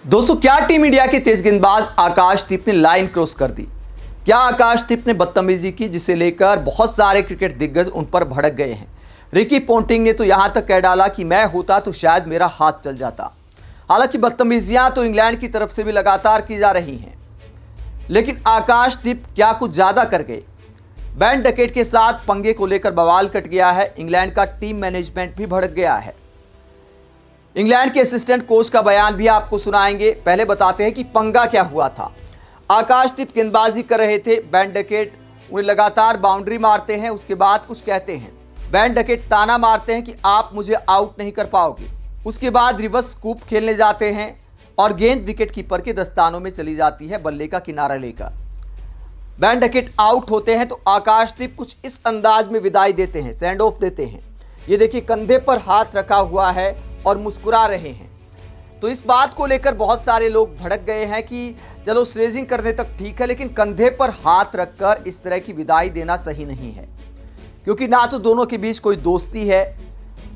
दोस्तों, क्या team India के तेज गेंदबाज आकाशदीप ने लाइन क्रॉस कर दी? क्या आकाशदीप ने बदतमीजी की, जिसे लेकर बहुत सारे क्रिकेट दिग्गज उन पर भड़क गए हैं। रिकी पोंटिंग ने तो यहां तक कह डाला कि मैं होता तो शायद मेरा हाथ चल जाता। हालांकि बदतमीजियां तो इंग्लैंड की तरफ से भी लगातार की जा रही हैं, लेकिन आकाशदीप क्या कुछ ज्यादा कर गए। बेन डकेट के साथ पंगे को लेकर बवाल कट गया है। इंग्लैंड का टीम मैनेजमेंट भी भड़क गया है। इंग्लैंड के असिस्टेंट कोच का बयान भी आपको सुनाएंगे। पहले बताते हैं कि पंगा क्या हुआ था। आकाशदीप गेंदबाजी कर रहे थे, बेन डकेट उन्हें लगातार बाउंड्री मारते हैं, उसके बाद कुछ कहते हैं। बेन डकेट ताना मारते हैं कि आप मुझे आउट नहीं कर पाओगे। उसके बाद रिवर्स स्कूप खेलने जाते हैं और गेंद विकेट कीपर के दस्तानों में चली जाती है, बल्ले का किनारा लेकर। बेन डकेट आउट होते हैं तो आकाशदीप कुछ इस अंदाज में विदाई देते हैं, सेंड ऑफ देते हैं। ये देखिए, कंधे पर हाथ रखा हुआ है और मुस्कुरा रहे हैं। तो इस बात को लेकर बहुत सारे लोग भड़क गए हैं कि चलो स्लेजिंग करने तक ठीक है, लेकिन कंधे पर हाथ रखकर इस तरह की विदाई देना सही नहीं है, क्योंकि ना तो दोनों के बीच कोई दोस्ती है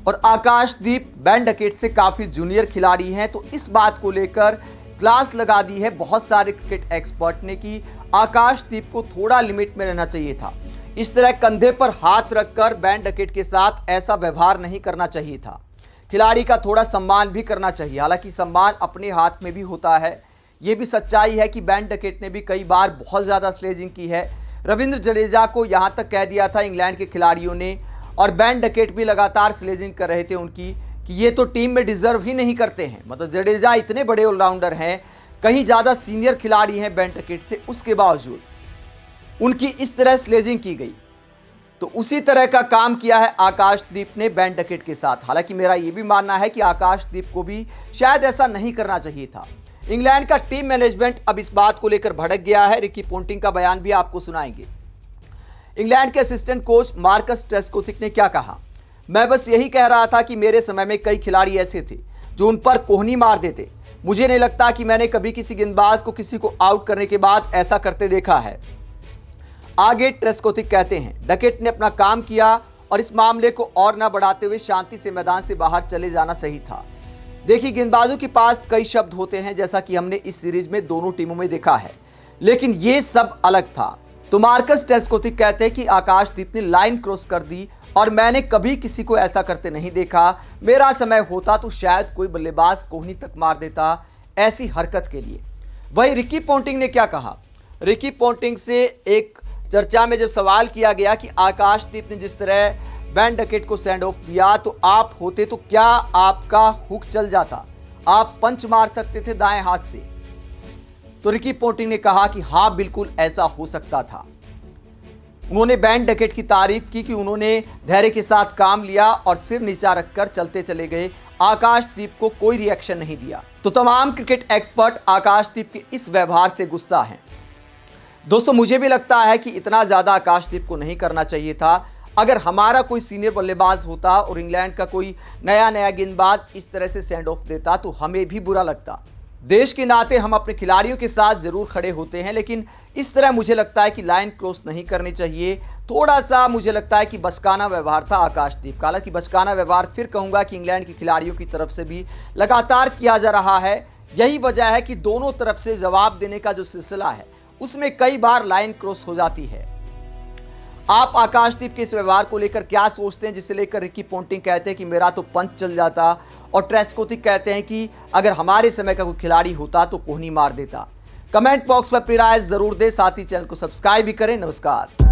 और आकाशदीप बेन डकेट से काफ़ी जूनियर खिलाड़ी हैं। तो इस बात को लेकर क्लास लगा दी है बहुत सारे क्रिकेट एक्सपर्ट ने कि आकाशदीप को थोड़ा लिमिट में रहना चाहिए था। इस तरह कंधे पर हाथ रखकर बेन डकेट के साथ ऐसा व्यवहार नहीं करना चाहिए था। खिलाड़ी का थोड़ा सम्मान भी करना चाहिए। हालांकि सम्मान अपने हाथ में भी होता है। यह भी सच्चाई है कि बेन डकेट ने भी कई बार बहुत ज़्यादा स्लेजिंग की है। रविंद्र जडेजा को यहां तक कह दिया था इंग्लैंड के खिलाड़ियों ने, और बेन डकेट भी लगातार स्लेजिंग कर रहे थे उनकी कि ये तो टीम में डिजर्व ही नहीं करते हैं। मतलब जडेजा इतने बड़े ऑलराउंडर हैं, कहीं ज़्यादा सीनियर खिलाड़ी हैं बेन डकेट से, उसके बावजूद उनकी इस तरह स्लेजिंग की गई। तो उसी तरह का काम किया है आकाशदीप ने बेन डकेट के साथ। हालांकि मेरा यह भी मानना है कि आकाशदीप को भी शायद ऐसा नहीं करना चाहिए था। इंग्लैंड का टीम मैनेजमेंट अब इस बात को लेकर भड़क गया है। रिकी पोंटिंग का बयान भी आपको सुनाएंगे। इंग्लैंड के असिस्टेंट कोच मार्कस ट्रेस्कोथिक ने क्या कहा? मैं बस यही कह रहा था कि मेरे समय में कई खिलाड़ी ऐसे थे जो उन पर कोहनी मार देते। मुझे नहीं लगता कि मैंने कभी किसी गेंदबाज को किसी को आउट करने के बाद ऐसा करते देखा है। आगे ट्रेस्कोथिक कहते हैं, डकेट ने अपना काम किया और इस मामले को और न बढ़ाते हुए शांति से मैदान से बाहर चले जाना सही था। देखिए, गेंदबाजों के पास कई शब्द होते हैं, जैसा कि हमने इस सीरीज में दोनों टीमों में देखा है, लेकिन ये सब अलग था। तो मार्कस ट्रेस्कोथिक कहते हैं कि आकाशदीप ने लाइन क्रॉस कर दी और मैंने कभी किसी को ऐसा करते नहीं देखा। मेरा समय होता तो शायद कोई बल्लेबाज कोहनी तक मार देता ऐसी हरकत के लिए। वही रिकी पोंटिंग ने क्या कहा? रिकी पोंटिंग से एक चर्चा में जब सवाल किया गया कि आकाशदीप ने जिस तरह बेन डकेट को सेंड ऑफ दिया, तो आप होते तो क्या आपका हुक चल जाता? आप पंच मार सकते थे दाएं हाथ से? तो रिकी पोंटिंग ने कहा कि हाँ, बिल्कुल ऐसा हो सकता था। उन्होंने बेन डकेट की तारीफ की कि उन्होंने धैर्य के साथ काम लिया और सिर नीचा रखकर चलते चले गए। आकाशदीप को कोई रिएक्शन नहीं दिया। तो तमाम क्रिकेट एक्सपर्ट आकाशदीप के इस व्यवहार से गुस्सा हैं। दोस्तों, मुझे भी लगता है कि इतना ज़्यादा आकाशदीप को नहीं करना चाहिए था। अगर हमारा कोई सीनियर बल्लेबाज होता और इंग्लैंड का कोई नया गेंदबाज इस तरह से सेंड ऑफ देता तो हमें भी बुरा लगता। देश के नाते हम अपने खिलाड़ियों के साथ ज़रूर खड़े होते हैं, लेकिन इस तरह मुझे लगता है कि लाइन क्रॉस नहीं करनी चाहिए। थोड़ा सा मुझे लगता है कि बचकाना व्यवहार था आकाशदीप का। हालांकि बचकाना व्यवहार फिर कहूँगा कि इंग्लैंड के खिलाड़ियों की तरफ से भी लगातार किया जा रहा है। यही वजह है कि दोनों तरफ से जवाब देने का जो सिलसिला है उसमें कई बार लाइन क्रॉस हो जाती है। आप आकाशदीप के इस व्यवहार को लेकर क्या सोचते हैं, जिसे लेकर रिकी पोंटिंग कहते हैं कि मेरा तो पंच चल जाता और ट्रेस्कोथिक कहते हैं कि अगर हमारे समय का कोई खिलाड़ी होता तो कोहनी मार देता? कमेंट बॉक्स में अपनी राय जरूर दें, साथ ही चैनल को सब्सक्राइब भी करें। नमस्कार।